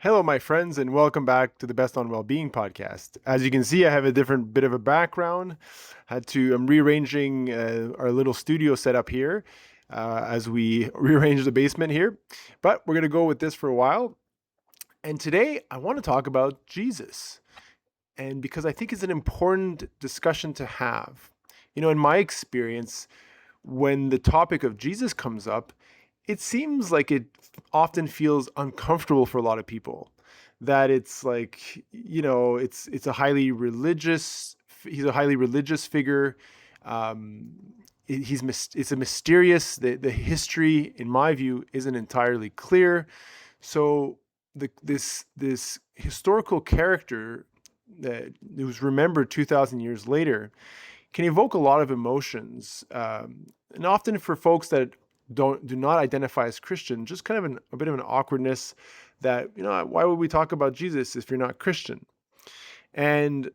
Hello, my friends, and welcome back to the Best on Wellbeing podcast. As you can see, I have a different bit of a background. I'm rearranging our little studio setup here as we rearrange the basement here. But we're going to go with this for a while. And today, I want to talk about Jesus. And because I think it's an important discussion to have. In my experience, when the topic of Jesus comes up, it seems like it often feels uncomfortable for a lot of people. That it's like, it's a highly religious. He's a highly religious figure. Um, it's a mysterious. The history, in my view, isn't entirely clear. So this historical character that was remembered 2,000 years later can evoke a lot of emotions, and often for folks that do not identify as Christian, just kind of a bit of an awkwardness that, why would we talk about Jesus if you're not Christian? And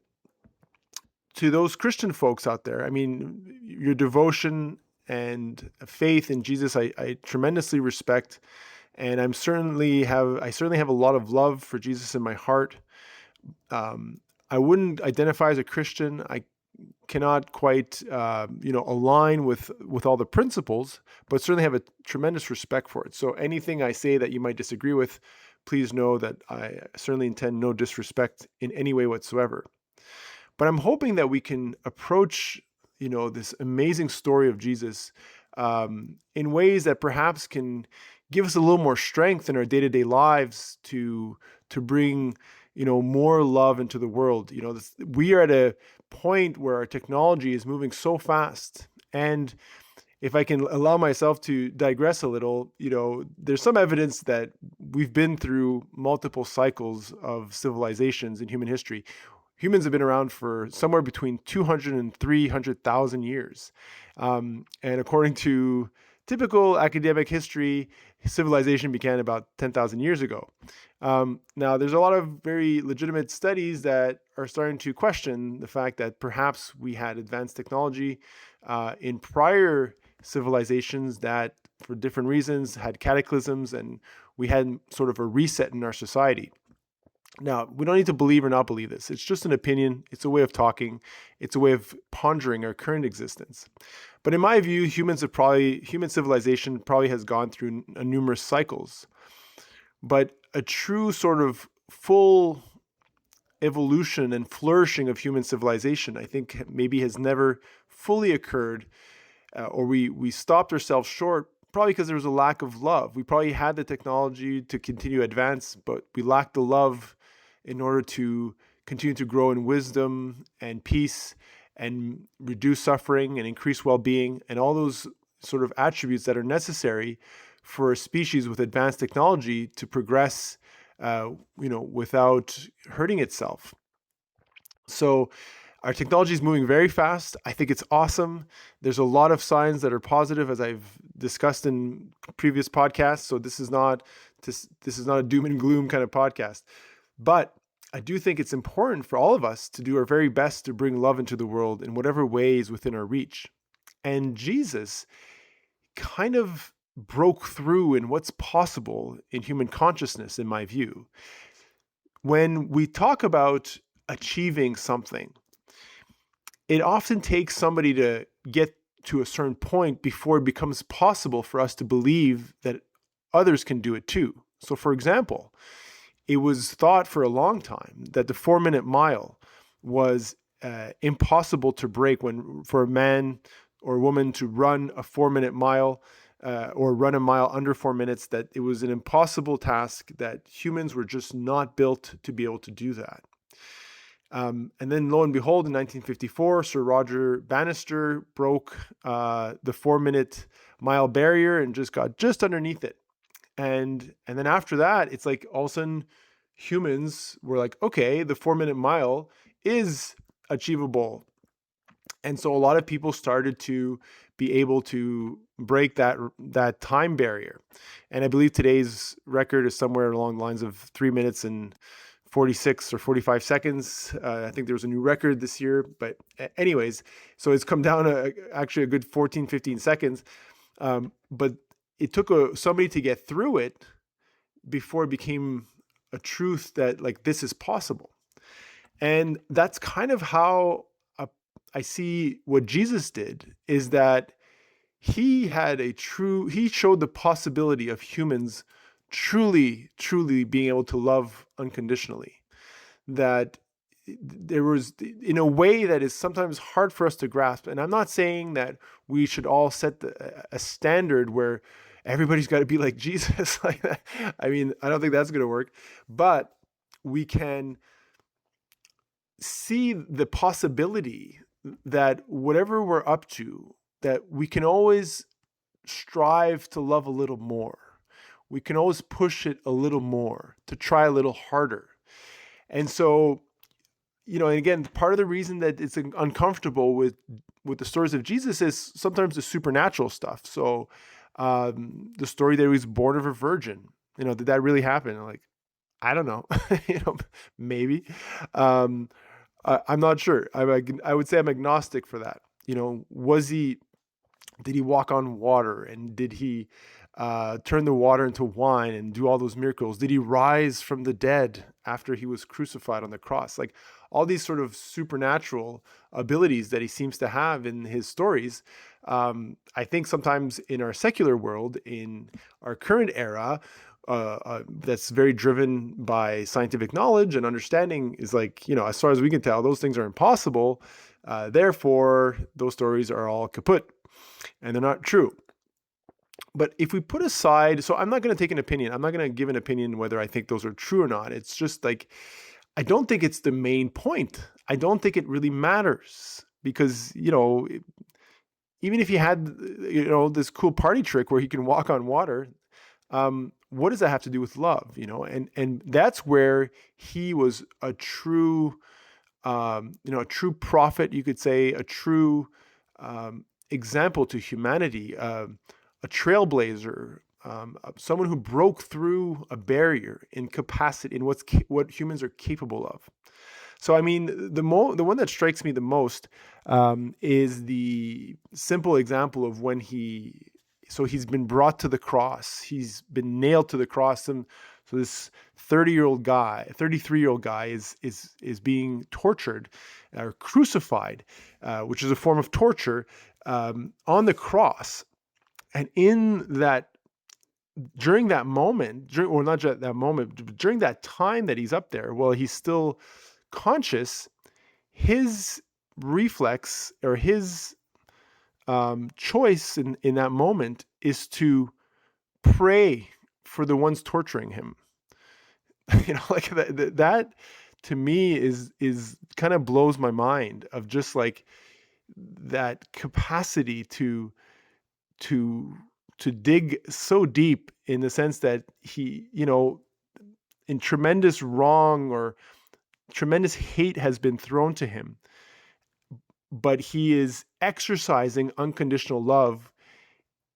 to those Christian folks out there, I mean, your devotion and faith in Jesus, I tremendously respect, and I certainly have a lot of love for Jesus in my heart. I wouldn't identify as a Christian. I cannot quite align with all the principles, but certainly have a tremendous respect for it. So anything I say that you might disagree with, please know that I certainly intend no disrespect in any way whatsoever. But I'm hoping that we can approach this amazing story of Jesus in ways that perhaps can give us a little more strength in our day-to-day lives to bring more love into the world. We are at a point where our technology is moving so fast, and if I can allow myself to digress a little, there's some evidence that we've been through multiple cycles of civilizations in human history. Humans have been around for somewhere between 200 and 300,000 years. And according to typical academic history, civilization began about 10,000 years ago. Now, there's a lot of very legitimate studies that are starting to question the fact that perhaps we had advanced technology in prior civilizations that, for different reasons, had cataclysms, and we had sort of a reset in our society. Now, we don't need to believe or not believe this. It's just an opinion. It's a way of talking. It's a way of pondering our current existence. But in my view, human civilization probably has gone through numerous cycles. But a true sort of full evolution and flourishing of human civilization, I think maybe has never fully occurred, or we stopped ourselves short, probably because there was a lack of love. We probably had the technology to continue to advance, but we lacked the love in order to continue to grow in wisdom and peace and reduce suffering and increase well-being and all those sort of attributes that are necessary for a species with advanced technology to progress, without hurting itself. So our technology is moving very fast. I think it's awesome. There's a lot of signs that are positive, as I've discussed in previous podcasts. So this is not a doom and gloom kind of podcast. But I do think it's important for all of us to do our very best to bring love into the world in whatever way is within our reach. And Jesus kind of broke through in what's possible in human consciousness, in my view. When we talk about achieving something, it often takes somebody to get to a certain point before it becomes possible for us to believe that others can do it too. So, for example, it was thought for a long time that the 4-minute mile was impossible to break for a man or a woman to run a 4-minute mile or run a mile under 4 minutes, that it was an impossible task, that humans were just not built to be able to do that. And then lo and behold, in 1954, Sir Roger Bannister broke the 4-minute mile barrier and just got just underneath it. And then after that, it's like all of a sudden humans were like, okay, the 4-minute mile is achievable. And so a lot of people started to be able to break that time barrier. And I believe today's record is somewhere along the lines of 3 minutes and 46 or 45 seconds. I think there was a new record this year. But anyways, so it's come down actually a good 14, 15 seconds. But it took somebody to get through it before it became a truth that like this is possible. And that's kind of how I see what Jesus did, is that he showed the possibility of humans truly being able to love unconditionally. That there was, in a way that is sometimes hard for us to grasp. And I'm not saying that we should all set a standard where everybody's got to be like Jesus like that. I mean, I don't think that's going to work, but we can see the possibility that whatever we're up to, that we can always strive to love a little more. We can always push it a little more, to try a little harder. And so, and again, part of the reason that it's uncomfortable with the stories of Jesus is sometimes the supernatural stuff. So the story that he was born of a virgin, did that really happen? Like, I don't know, maybe. I'm not sure. I would say I'm agnostic for that. Did he walk on water, and did he turn the water into wine and do all those miracles? Did he rise from the dead after he was crucified on the cross? Like all these sort of supernatural abilities that he seems to have in his stories. I think sometimes in our secular world, in our current era, that's very driven by scientific knowledge and understanding, is like, as far as we can tell, those things are impossible. Therefore, those stories are all kaput and they're not true. But if we put aside, so I'm not going to take an opinion. I'm not going to give an opinion whether I think those are true or not. It's just like, I don't think it's the main point. I don't think it really matters, because, even if he had, this cool party trick where he can walk on water, what does that have to do with love? And that's where he was a true, a true prophet, you could say, a true example to humanity, a trailblazer, someone who broke through a barrier in capacity, in what humans are capable of. So, I mean, the one that strikes me the most is the simple example of when he's been brought to the cross. He's been nailed to the cross, and so this 33-year-old guy is being tortured or crucified, which is a form of torture, on the cross. And during that moment, not just that moment, but during that time that he's up there, while he's still conscious, his reflex, or his choice in that moment, is to pray for the ones torturing him. Like that to me is kind of blows my mind, of just like that capacity to dig so deep, in the sense that he, in tremendous wrong or tremendous hate has been thrown to him, but he is exercising unconditional love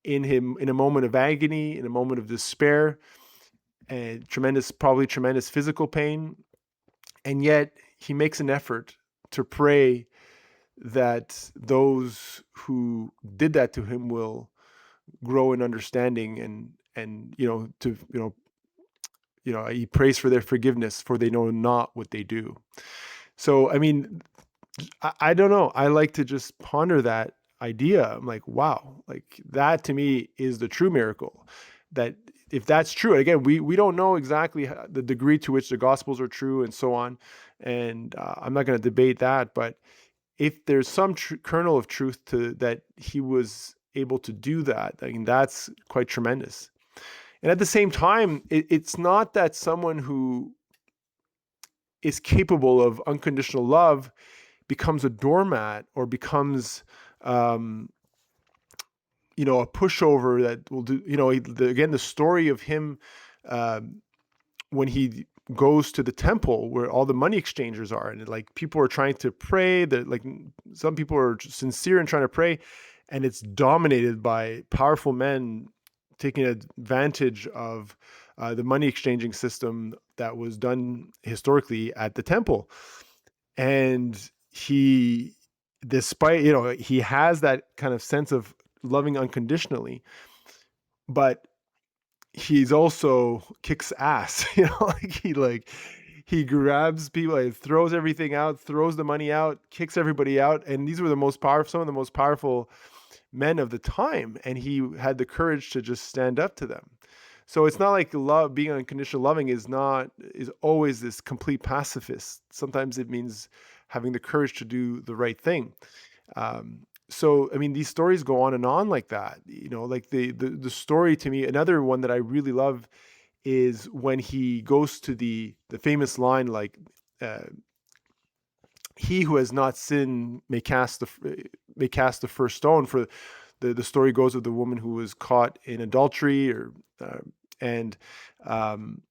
in him, in a moment of agony, in a moment of despair, and probably tremendous physical pain. And yet he makes an effort to pray that those who did that to him will grow in understanding, and he prays for their forgiveness, for they know not what they do. So, I mean, I don't know. I like to just ponder that idea. I'm like, wow, like that to me is the true miracle. That if that's true, again, we don't know exactly the degree to which the Gospels are true and so on. And I'm not going to debate that. But if there's some kernel of truth to that, he was able to do that, I mean, that's quite tremendous. And at the same time, it's not that someone who is capable of unconditional love becomes a doormat, or becomes, a pushover that will do, again, the story of him, when he goes to the temple where all the money exchangers are, and like people are trying to pray, that like some people are sincere in trying to pray, and it's dominated by powerful men taking advantage of the money exchanging system that was done historically at the temple. And he, despite, he has that kind of sense of loving unconditionally, but he's also kicks ass, he grabs people, like, throws everything out, throws the money out, kicks everybody out. And these were some of the most powerful men of the time. And he had the courage to just stand up to them. So it's not like love, being unconditional loving is always this complete pacifist. Sometimes it means having the courage to do the right thing. So I mean, these stories go on and on like that. Like the story, to me, another one that I really love is when he goes to the famous line, like, uh, he who has not sinned may cast the first stone. For the story goes of the woman who was caught in adultery, or and um,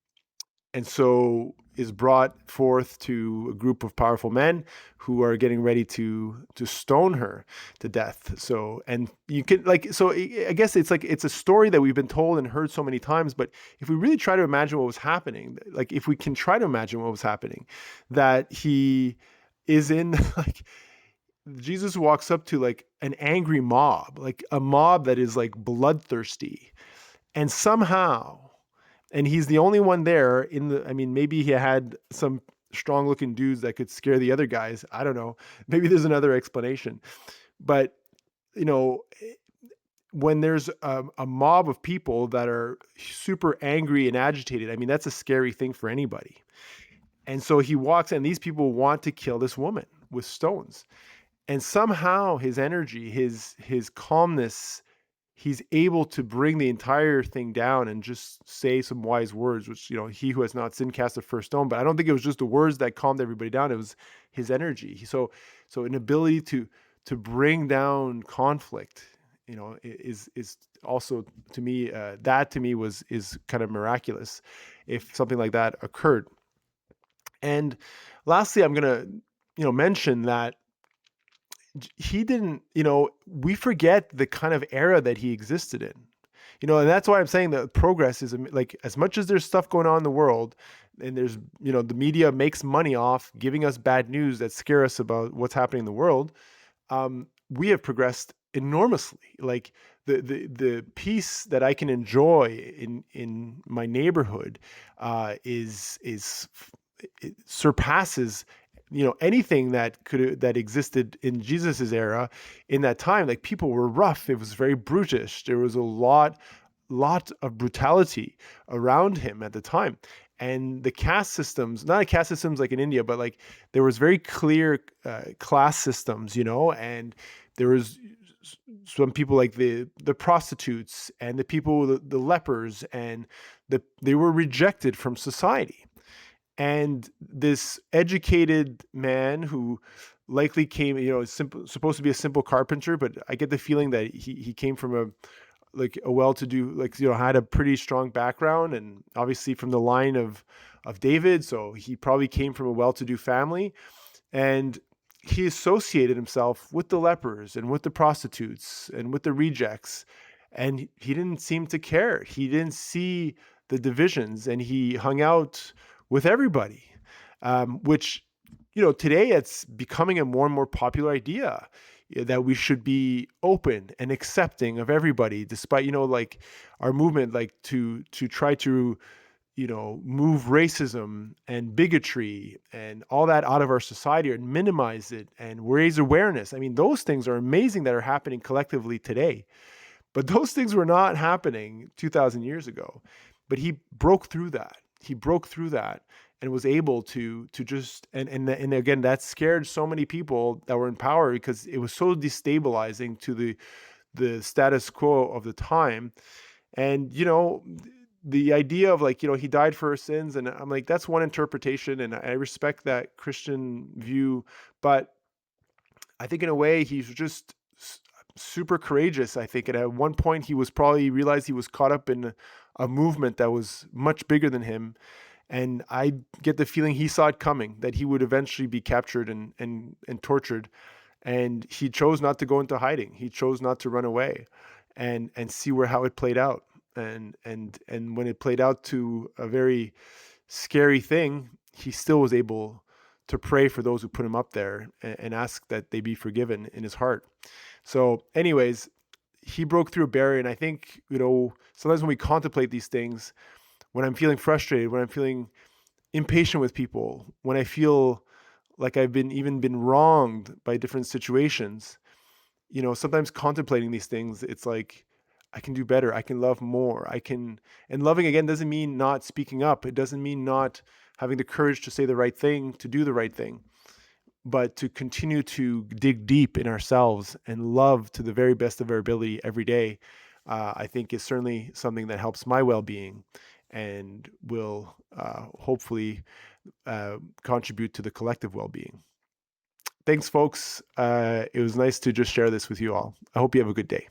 and so is brought forth to a group of powerful men who are getting ready to stone her to death. So, and you can, like, so I guess it's like, it's a story that we've been told and heard so many times, but if we really try to imagine what was happening, like if we can try to imagine what was happening, that he is in like, Jesus walks up to like an angry mob, like a mob that is like bloodthirsty, and somehow, and he's the only one there I mean, maybe he had some strong looking dudes that could scare the other guys. I don't know. Maybe there's another explanation. But, you know, when there's a mob of people that are super angry and agitated, I mean, that's a scary thing for anybody. And so he walks, and these people want to kill this woman with stones. And somehow his energy, his calmness, he's able to bring the entire thing down and just say some wise words, which, he who has not sinned cast the first stone. But I don't think it was just the words that calmed everybody down. It was his energy. So an ability to bring down conflict, is also, to me, that to me is kind of miraculous if something like that occurred. And lastly, I'm going to, mention that he didn't, we forget the kind of era that he existed in. And that's why I'm saying that progress is, like, as much as there's stuff going on in the world, and there's, the media makes money off giving us bad news that scare us about what's happening in the world. We have progressed enormously. Like the peace that I can enjoy in my neighborhood is it surpasses anything that existed in Jesus's era. In that time, like, people were rough. It was very brutish. There was a lot of brutality around him at the time. And the caste systems, not a caste systems like in India, but like there was very clear class systems, and there was some people like the prostitutes and the people, the lepers, and they were rejected from society. And this educated man who likely came, supposed to be a simple carpenter, but I get the feeling that he came from a well-to-do, like, had a pretty strong background, and obviously from the line of David. So he probably came from a well-to-do family, and he associated himself with the lepers and with the prostitutes and with the rejects. And he didn't seem to care. He didn't see the divisions, and he hung out with everybody, which, today it's becoming a more and more popular idea that we should be open and accepting of everybody, despite, like, our movement, like, to try to, move racism and bigotry and all that out of our society, and minimize it and raise awareness. I mean, those things are amazing that are happening collectively today, but those things were not happening 2,000 years ago. But he broke through that. He broke through that and was able to just, and again, that scared so many people that were in power, because it was so destabilizing to the status quo of the time. And, the idea of, like, he died for our sins, and I'm like, that's one interpretation, and I respect that Christian view. But I think in a way he's just super courageous. I think, and at one point he was probably realized he was caught up in a movement that was much bigger than him. And I get the feeling he saw it coming, that he would eventually be captured and tortured. And he chose not to go into hiding. He chose not to run away and see how it played out. And when it played out to a very scary thing, he still was able to pray for those who put him up there, and ask that they be forgiven in his heart. So anyways, he broke through a barrier. And I think, sometimes when we contemplate these things, when I'm feeling frustrated, when I'm feeling impatient with people, when I feel like I've been wronged by different situations, sometimes contemplating these things, it's like I can do better. I can love more. And loving again doesn't mean not speaking up. It doesn't mean not having the courage to say the right thing, to do the right thing, but to continue to dig deep in ourselves and love to the very best of our ability every day. I think is certainly something that helps my well-being and will hopefully contribute to the collective well-being. Thanks, folks. It was nice to just share this with you all. I hope you have a good day.